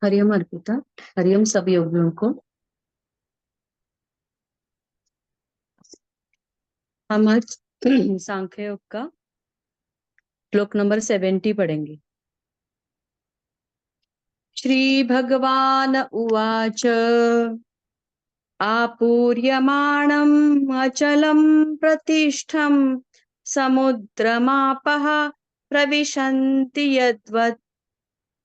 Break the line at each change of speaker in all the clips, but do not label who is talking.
हरिओम अर्पिता। हरिओम सब योगियों को। हम आज सांख्य योग का श्लोक नंबर 70 पढ़ेंगे। श्री भगवान उवाच आपूर्यमाणम् अचलं प्रतिष्ठं समुद्रमापः प्रविशन्ति यद्वत्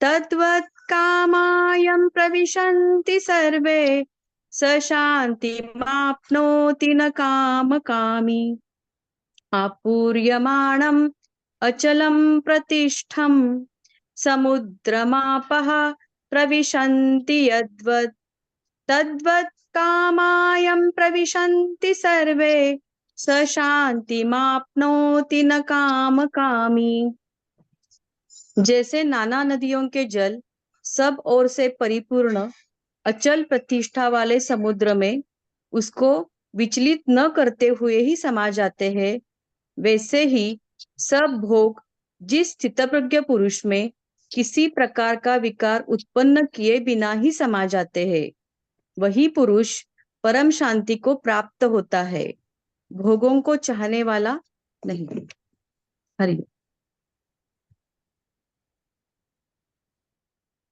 तद्वत् कामायं प्रविशन्ति सर्वे स शान्तिमाप्नोति न कामकामी। आपूर्यमाणम् अचलं प्रतिष्ठं समुद्रमापः प्रविशन्ति यद्वत् तद्वत् कामायं प्रविशन्ति सर्वे स शान्तिमाप्नोति न कामकामी। जैसे नाना नदियों के जल सब ओर से परिपूर्ण अचल प्रतिष्ठा वाले समुद्र में उसको विचलित न करते हुए ही समा जाते हैं, वैसे ही सब भोग जिस स्थितप्रज्ञ पुरुष में किसी प्रकार का विकार उत्पन्न किए बिना ही समा जाते हैं, वही पुरुष परम शांति को प्राप्त होता है, भोगों को चाहने वाला नहीं। हरि।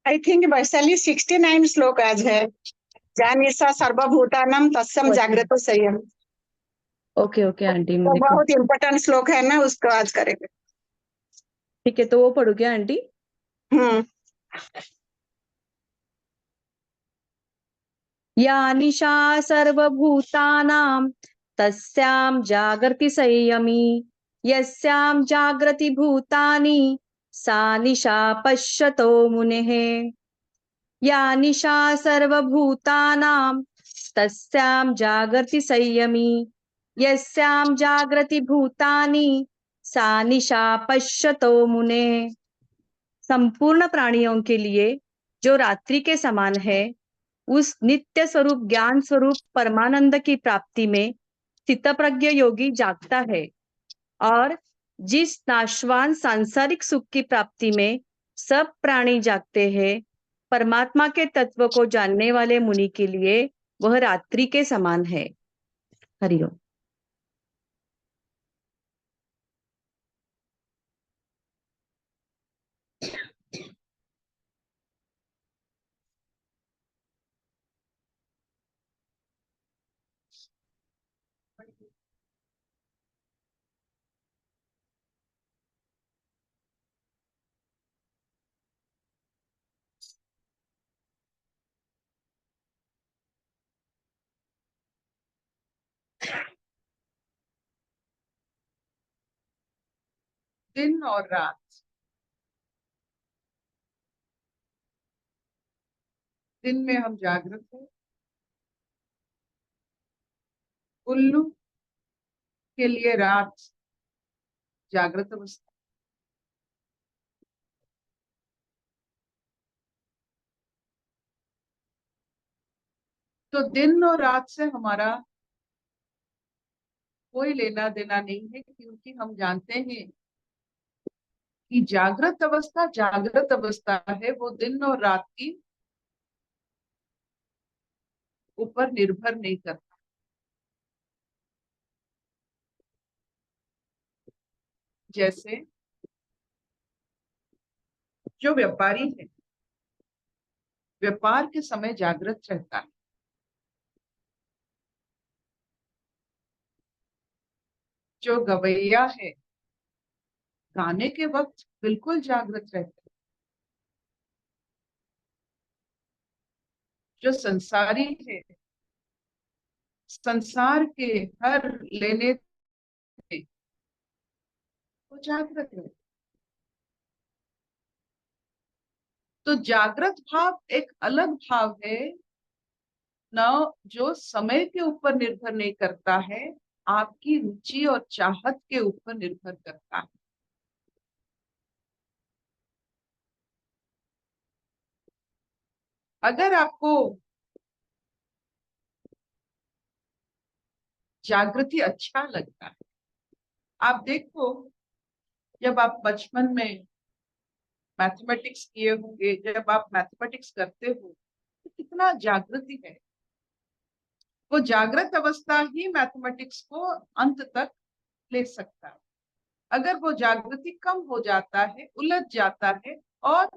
आई थिंक वैशाली 69 श्लोक आज है। जानिसा सर्वभूतानां तस्सम जागृतो संयम।
ओके ओके आंटी,
तो
मेरे को
बहुत इम्पोर्टेंट श्लोक है ना, उसको आज करेंगे।
ठीक है, तो वो पढ़ू क्या आंटी? या निशा सर्वभूतानां तस्यां जागर्ति संयमी यस्यां जागृति भूतानि सा निशा पश्यतो मुनेः। या निशा सर्वभूतानां तस्यां जागर्ति संयमी यस्यां जागृति भूतानि सा निशा पश्यतो मुनेः। संपूर्ण प्राणियों के लिए जो रात्रि के समान है, उस नित्य स्वरूप ज्ञान स्वरूप परमानंद की प्राप्ति में स्थितप्रज्ञ योगी जागता है, और जिस नाशवान सांसारिक सुख की प्राप्ति में सब प्राणी जागते हैं, परमात्मा के तत्व को जानने वाले मुनि के लिए वह रात्रि के समान है। हरिओम।
दिन और रात, दिन में हम जागृत हैं, उल्लू के लिए रात जागृत अवस्था। तो दिन और रात से हमारा कोई लेना देना नहीं है, क्योंकि हम जानते हैं कि जागृत अवस्था है, वो दिन और रात की ऊपर निर्भर नहीं करता। जैसे जो व्यापारी है, व्यापार के समय जागृत रहता है। जो गवैया है, गाने के वक्त बिल्कुल जागृत रहता है। जो संसारी है, संसार के हर लेने में वो जागृत है। तो जागृत भाव एक अलग भाव है, न जो समय के ऊपर निर्भर नहीं करता है, आपकी रुचि और चाहत के ऊपर निर्भर करता है। अगर आपको जागृति अच्छा लगता है, आप देखो, जब आप बचपन में मैथमेटिक्स किए होंगे, जब आप मैथमेटिक्स करते हो तो कितना जागृति है। वो जागृत अवस्था ही मैथमेटिक्स को अंत तक ले सकता है। अगर वो जागृति कम हो जाता है, उलझ जाता है और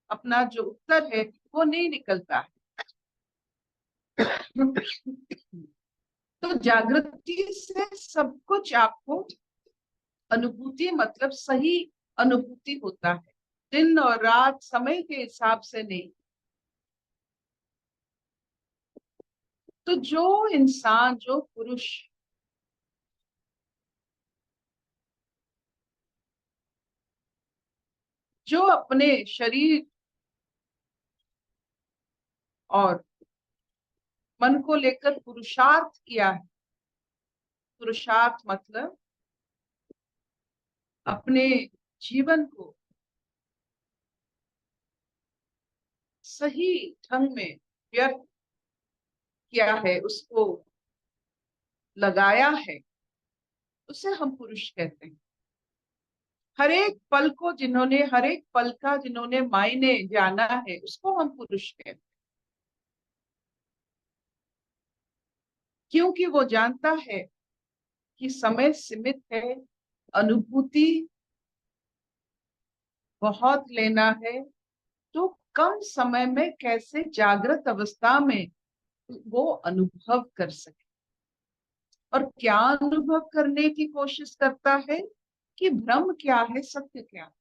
अपना जो उत्तर है वो नहीं निकलता है। तो जागृति से सब कुछ आपको अनुभूति, मतलब सही अनुभूति होता है, दिन और रात समय के हिसाब से नहीं। तो जो इंसान, जो पुरुष जो अपने शरीर और मन को लेकर पुरुषार्थ किया है, पुरुषार्थ मतलब अपने जीवन को सही ढंग में व्यर्थ किया है, उसको लगाया है, उसे हम पुरुष कहते हैं। हर एक पल को जिन्होंने, हर एक पल का जिन्होंने मायने जाना है, उसको हम पुरुष कहते हैं। क्योंकि वो जानता है कि समय सीमित है, अनुभूति बहुत लेना है, तो कम समय में कैसे जागृत अवस्था में वो अनुभव कर सके। और क्या अनुभव करने की कोशिश करता है कि भ्रम क्या है, सत्य क्या है।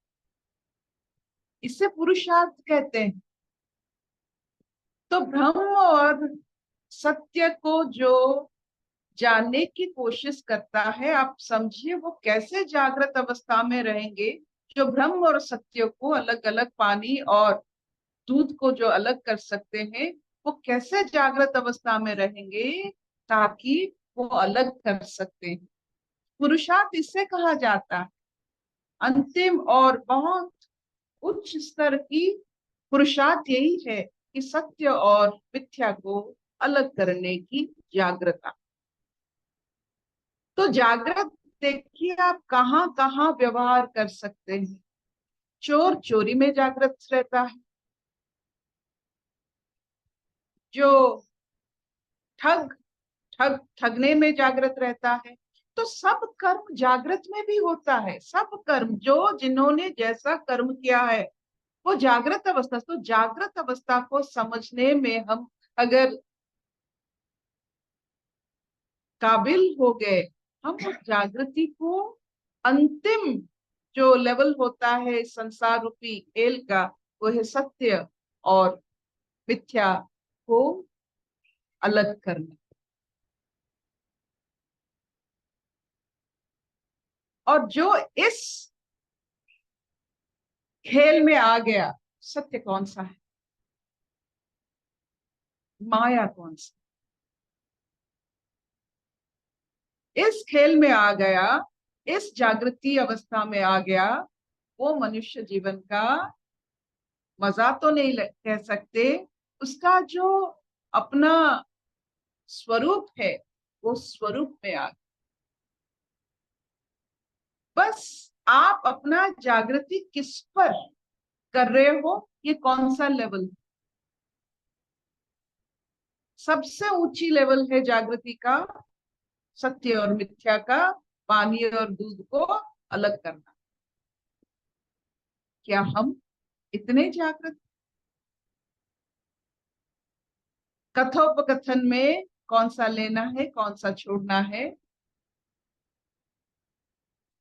इसे पुरुषार्थ कहते हैं। तो भ्रम और सत्य को जो जानने की कोशिश करता है, आप समझिए वो कैसे जागृत अवस्था में रहेंगे। जो भ्रम और सत्य को अलग अलग, पानी और दूध को जो अलग कर सकते हैं, वो कैसे जागृत अवस्था में रहेंगे ताकि वो अलग कर सकते हैं। पुरुषार्थ इससे कहा जाता है। अंतिम और बहुत उच्च स्तर की पुरुषार्थ यही है कि सत्य और मिथ्या को अलग करने की जागृता। तो जागृत देखिए आप कहाँ कहाँ व्यवहार कर सकते हैं। चोर चोरी में जागृत रहता है, जो ठग ठग ठगने में जागृत रहता है। तो सब कर्म जागृत में भी होता है। सब कर्म, जो जिन्होंने जैसा कर्म किया है वो जागृत अवस्था। तो जागृत अवस्था को समझने में हम अगर काबिल हो गए, हम उस जागृति को, अंतिम जो लेवल होता है संसार रूपी खेल का, वो है सत्य और मिथ्या को अलग करना। और जो इस खेल में आ गया, सत्य कौन सा है, माया कौन सा, इस खेल में आ गया, इस जागृति अवस्था में आ गया, वो मनुष्य जीवन का मजा तो नहीं कह सकते, उसका जो अपना स्वरूप है वो स्वरूप में आ गया। बस आप अपना जागृति किस पर कर रहे हो, ये कौन सा लेवल। सबसे ऊंची लेवल है जागृति का सत्य और मिथ्या का, पानी और दूध को अलग करना। क्या हम इतने जागृत। कथोपकथन में कौन सा लेना है, कौन सा छोड़ना है,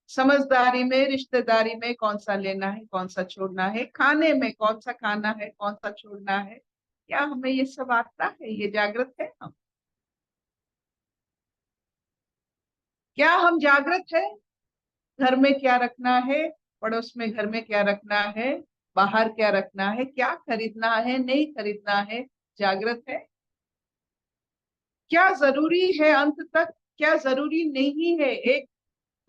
समझदारी में, रिश्तेदारी में कौन सा लेना है, कौन सा छोड़ना है, खाने में कौन सा खाना है, कौन सा छोड़ना है, क्या हमें ये सब आता है, ये जागृत है हम। क्या हम जागृत है, घर में क्या रखना है, पड़ोस में घर में क्या रखना है, बाहर क्या रखना है, क्या खरीदना है, नहीं खरीदना है, जागृत है। क्या जरूरी है अंत तक, क्या जरूरी नहीं है, एक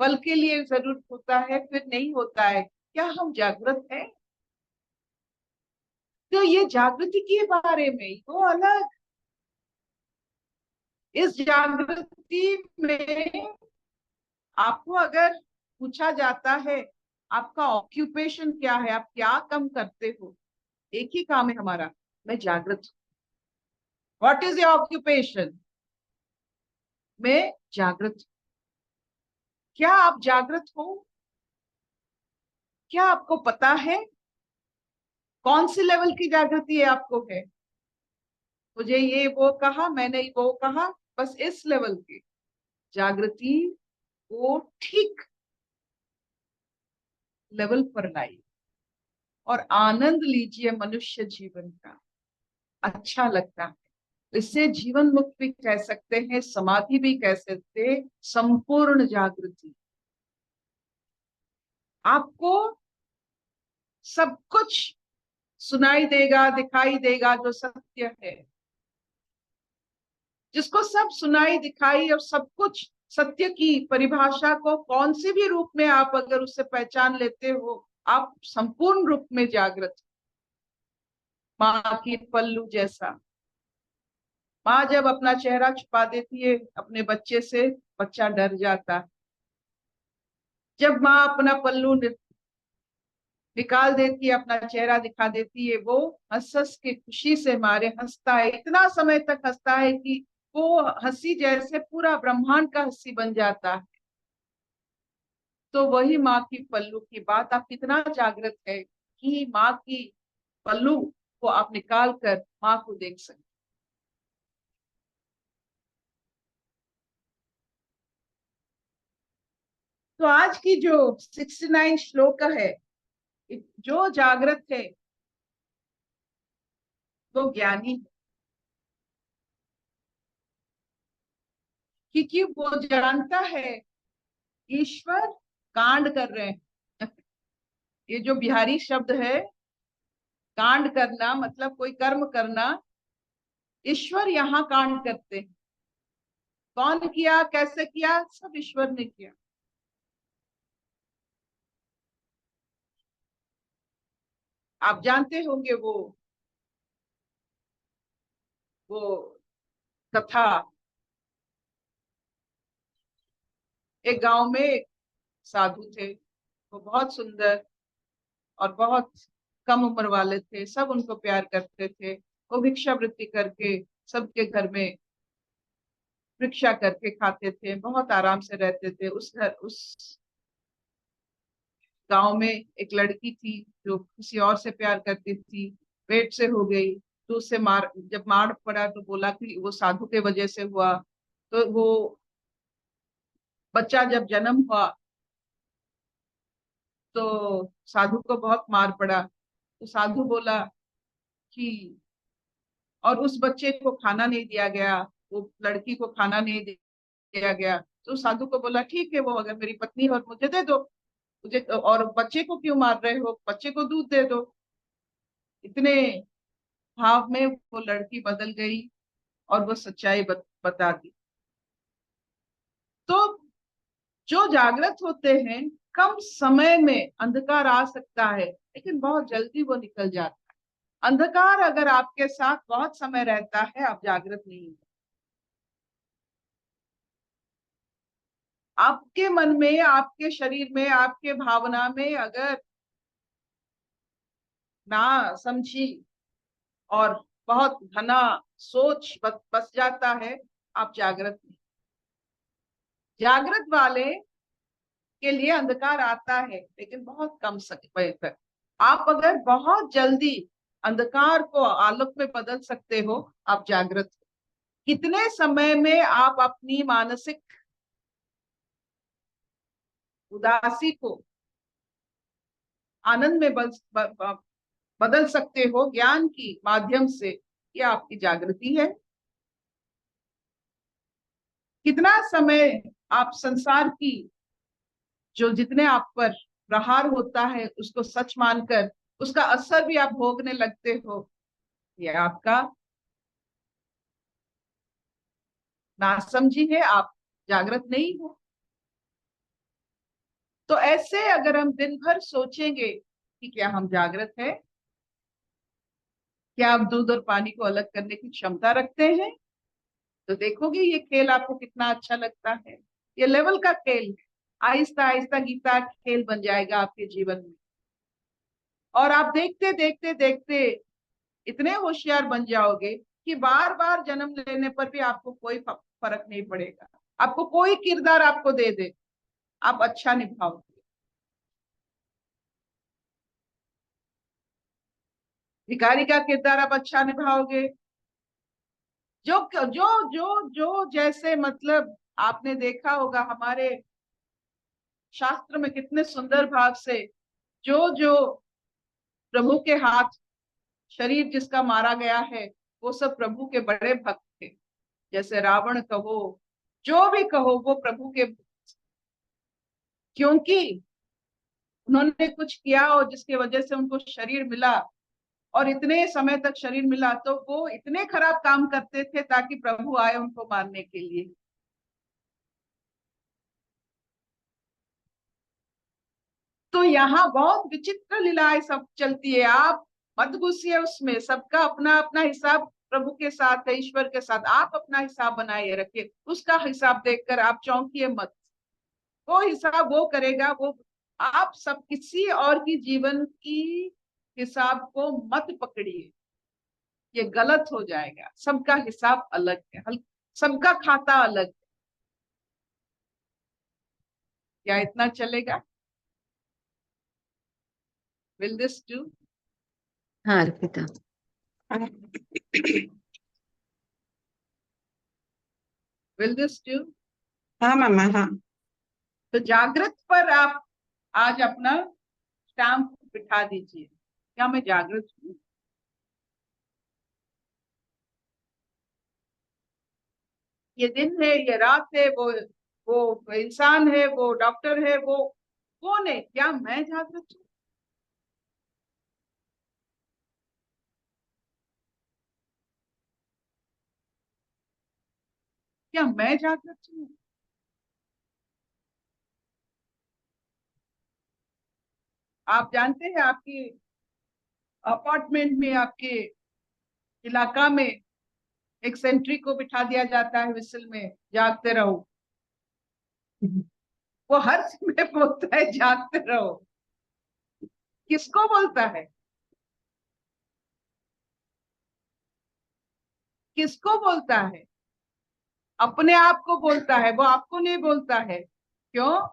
पल के लिए जरूरत होता है फिर नहीं होता है, क्या हम जागृत हैं। तो ये जागृति के बारे में वो अलग। इस जागृति में आपको अगर पूछा जाता है आपका ऑक्यूपेशन क्या है, आप क्या काम करते हो? एक ही काम है हमारा, मैं जागृत हूं। What is your occupation? मैं जागृत हूं। क्या आप जागृत हो? क्या आपको पता है कौन सी लेवल की जागृति है आपको है? मुझे ये वो कहा, मैंने वो कहा, बस इस लेवल की जागृति को ठीक लेवल पर लाई और आनंद लीजिए मनुष्य जीवन का। अच्छा लगता है। इससे जीवन मुक्त भी कह सकते हैं, समाधि भी कह सकते हैं, संपूर्ण जागृति। आपको सब कुछ सुनाई देगा, दिखाई देगा जो सत्य है। जिसको सब सुनाई दिखाई और सब कुछ सत्य की परिभाषा को कौन से भी रूप में आप अगर उससे पहचान लेते हो, आप संपूर्ण रूप में जागृत। माँ की पल्लू जैसा। माँ जब अपना चेहरा छुपा देती है अपने बच्चे से, बच्चा डर जाता है। जब माँ अपना पल्लू निकाल देती है, अपना चेहरा दिखा देती है, वो हंस हंस के खुशी से मारे हंसता है, इतना समय तक हंसता है कि वो हंसी जैसे पूरा ब्रह्मांड का हंसी बन जाता है। तो वही माँ की पल्लू की बात, आप कितना जागृत है कि माँ की पल्लू को आप निकाल कर माँ को देख सकते। तो आज की जो 69 श्लोक है, जो जागृत है वो ज्ञानी है, क्योंकि वो जानता है ईश्वर कांड कर रहे हैं। ये जो बिहारी शब्द है, कांड करना मतलब कोई कर्म करना। ईश्वर यहाँ कांड करते हैं। कौन किया, कैसे किया, सब ईश्वर ने किया। आप जानते होंगे वो कथा। एक गांव में एक साधु थे। वो बहुत सुंदर और बहुत कम उम्र वाले थे। सब उनको प्यार करते थे। वो भिक्षावृत्ति करके सबके घर में भिक्षा करके खाते थे, बहुत आराम से रहते थे। उस गांव में एक लड़की थी जो किसी और से प्यार करती थी। पेट से हो गई, तो उससे जब मार पड़ा तो बोला कि वो साधु के वजह से हुआ। तो वो बच्चा जब जन्म हुआ तो साधु को बहुत मार पड़ा। तो साधु बोला कि, और उस बच्चे को खाना नहीं दिया गया, वो लड़की को खाना नहीं दिया गया। तो साधु को बोला ठीक है, वो अगर मेरी पत्नी और मुझे दे दो, मुझे, और बच्चे को क्यों मार रहे हो, बच्चे को दूध दे दो। इतने भाव में वो लड़की बदल गई और वो सच्चाई बता दी। तो जो जागृत होते हैं, कम समय में अंधकार आ सकता है लेकिन बहुत जल्दी वो निकल जाता है। अंधकार अगर आपके साथ बहुत समय रहता है, आप जागृत नहीं हैं। आपके मन में, आपके शरीर में, आपके भावना में अगर ना समझी और बहुत घना सोच बस जाता है, आप जागृत नहीं। जागृत वाले के लिए अंधकार आता है लेकिन बहुत कम समय तक। आप अगर बहुत जल्दी अंधकार को आलोक में बदल सकते हो, आप जागृत हो। कितने समय में आप अपनी मानसिक उदासी को आनंद में बदल सकते हो ज्ञान की माध्यम से, ये आपकी जागृति है। कितना समय आप संसार की जो जितने आप पर प्रहार होता है उसको सच मानकर उसका असर भी आप भोगने लगते हो, ये आपका नासमझी है, आप जागृत नहीं हो। तो ऐसे अगर हम दिन भर सोचेंगे कि क्या हम जागृत है, क्या आप दूध और पानी को अलग करने की क्षमता रखते हैं, तो देखोगे ये खेल आपको कितना अच्छा लगता है। ये लेवल का खेल है। आहिस्ता आहिस्ता गीता खेल बन जाएगा आपके जीवन में, और आप देखते देखते देखते इतने होशियार बन जाओगे कि बार बार जन्म लेने पर भी आपको कोई फर्क नहीं पड़ेगा। आपको कोई किरदार आपको दे दे, आप अच्छा निभाओगे। भिखारी का किरदार आप अच्छा निभाओगे। जो जो जो जो जैसे, मतलब आपने देखा होगा हमारे शास्त्र में कितने सुंदर भाव से जो जो प्रभु के हाथ शरीर जिसका मारा गया है वो सब प्रभु के बड़े भक्त थे। जैसे रावण कहो, जो भी कहो, वो प्रभु के, क्योंकि उन्होंने कुछ किया और जिसकी वजह से उनको शरीर मिला, और इतने समय तक शरीर मिला, तो वो इतने खराब काम करते थे ताकि प्रभु आए उनको मारने के लिए। तो यहाँ बहुत विचित्र लीलाएं सब चलती है, आप मत घुसिए उसमें। सबका अपना अपना हिसाब प्रभु के साथ है, ईश्वर के साथ। आप अपना हिसाब बनाए रखिए, उसका हिसाब देखकर आप चौंकिए मत। वो हिसाब वो करेगा, वो आप सब किसी और की जीवन की हिसाब को मत पकड़िए, ये गलत हो जाएगा। सबका हिसाब अलग है, सबका खाता अलग है। क्या इतना चलेगा? Will this do?
हाँ अर्पिता।
Will this do?
हाँ मामा, हाँ।
तो जागृत पर आप आज अपना स्टैम्प बिठा दीजिए। क्या मैं जागृत हूँ? ये दिन है, ये रात है, वो इंसान है, वो डॉक्टर है, वो कौन है? क्या मैं जागृत हूँ? क्या मैं जागृत हूँ? आप जानते हैं, आपकी अपार्टमेंट में, आपके इलाका में एक सेंट्री को बिठा दिया जाता है विसल में, जागते रहो। वो हर समय बोलता है जागते रहो। किसको बोलता है? किसको बोलता है? अपने आप को बोलता है, वो आपको नहीं बोलता है। क्यों?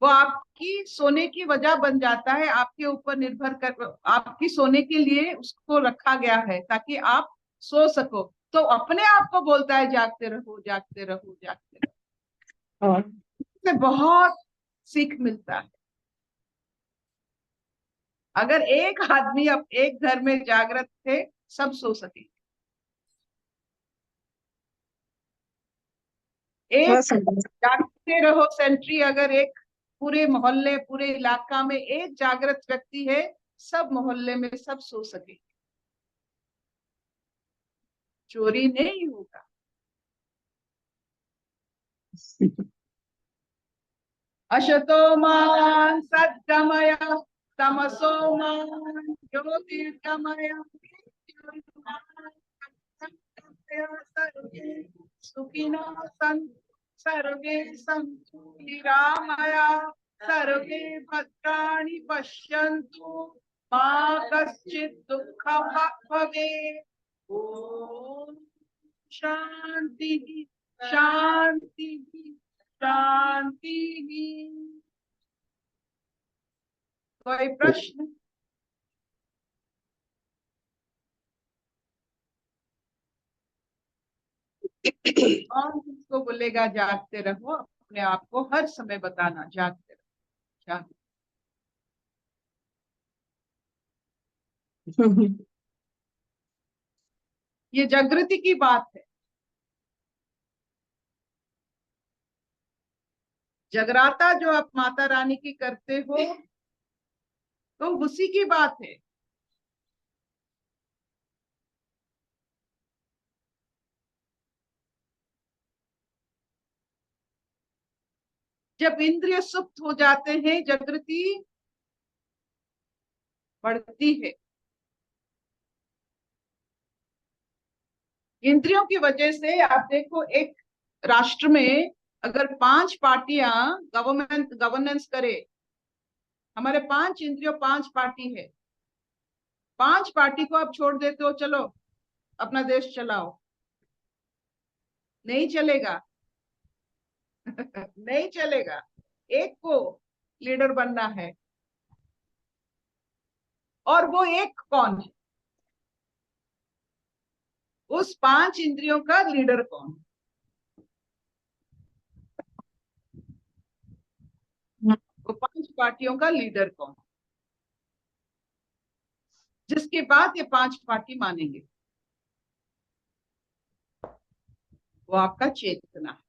वो आपकी सोने की वजह बन जाता है, आपके ऊपर निर्भर कर, आपकी सोने के लिए उसको रखा गया है ताकि आप सो सको। तो अपने आप को बोलता है जागते रहो, जागते रहो, जागते रहो।
और
इससे बहुत सीख मिलता है। अगर एक आदमी अब एक घर में जागृत थे, सब सो सके। एक जागते रहो सेंट्री, अगर एक पूरे मोहल्ले, पूरे इलाका में एक जागृत व्यक्ति है, सब मोहल्ले में सब सो सके, चोरी नहीं होगा। अशतो मा सद्गमय, तमसो मा ज्योतिर्गमय, सुखिनो सन्तु सर्वे सन्तु निरामया, सर्वे भद्राणि पश्यन्तु, मा कश्चित् दुःखभाग् भवेत्। ओम शांति शांति शांति। कोई प्रश्न? कौन किसको बोलेगा जागते रहो? अपने आप को हर समय बताना जागते रहो, जागते। ये जागृति की बात है। जगराता जो आप माता रानी की करते हो, तो उसी की बात है। जब इंद्रिय सुप्त हो जाते हैं, जागृति बढ़ती है। इंद्रियों की वजह से आप देखो, एक राष्ट्र में अगर 5 पार्टियां गवर्नेंस करे, हमारे 5 इंद्रियों 5 पार्टी है, 5 पार्टी को आप छोड़ देते हो, चलो अपना देश चलाओ, नहीं चलेगा। नहीं चलेगा, एक को लीडर बनना है। और वो एक कौन है? उस 5 इंद्रियों का लीडर कौन है? वो 5 पार्टियों का लीडर कौन है, जिसके बाद ये 5 पार्टी मानेंगे? वो आपका चेतना है।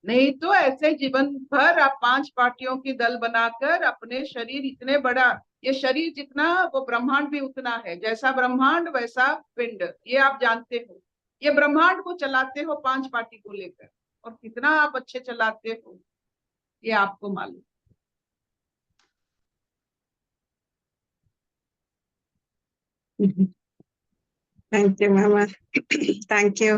नहीं तो ऐसे जीवन भर आप 5 पार्टियों की दल बनाकर अपने शरीर इतने बड़ा, ये शरीर जितना वो ब्रह्मांड भी उतना है, जैसा ब्रह्मांड वैसा पिंड, ये आप जानते हो। ये ब्रह्मांड को चलाते हो 5 पार्टी को लेकर, और कितना आप अच्छे चलाते हो ये आपको मालूम।
Thank you mama, thank you.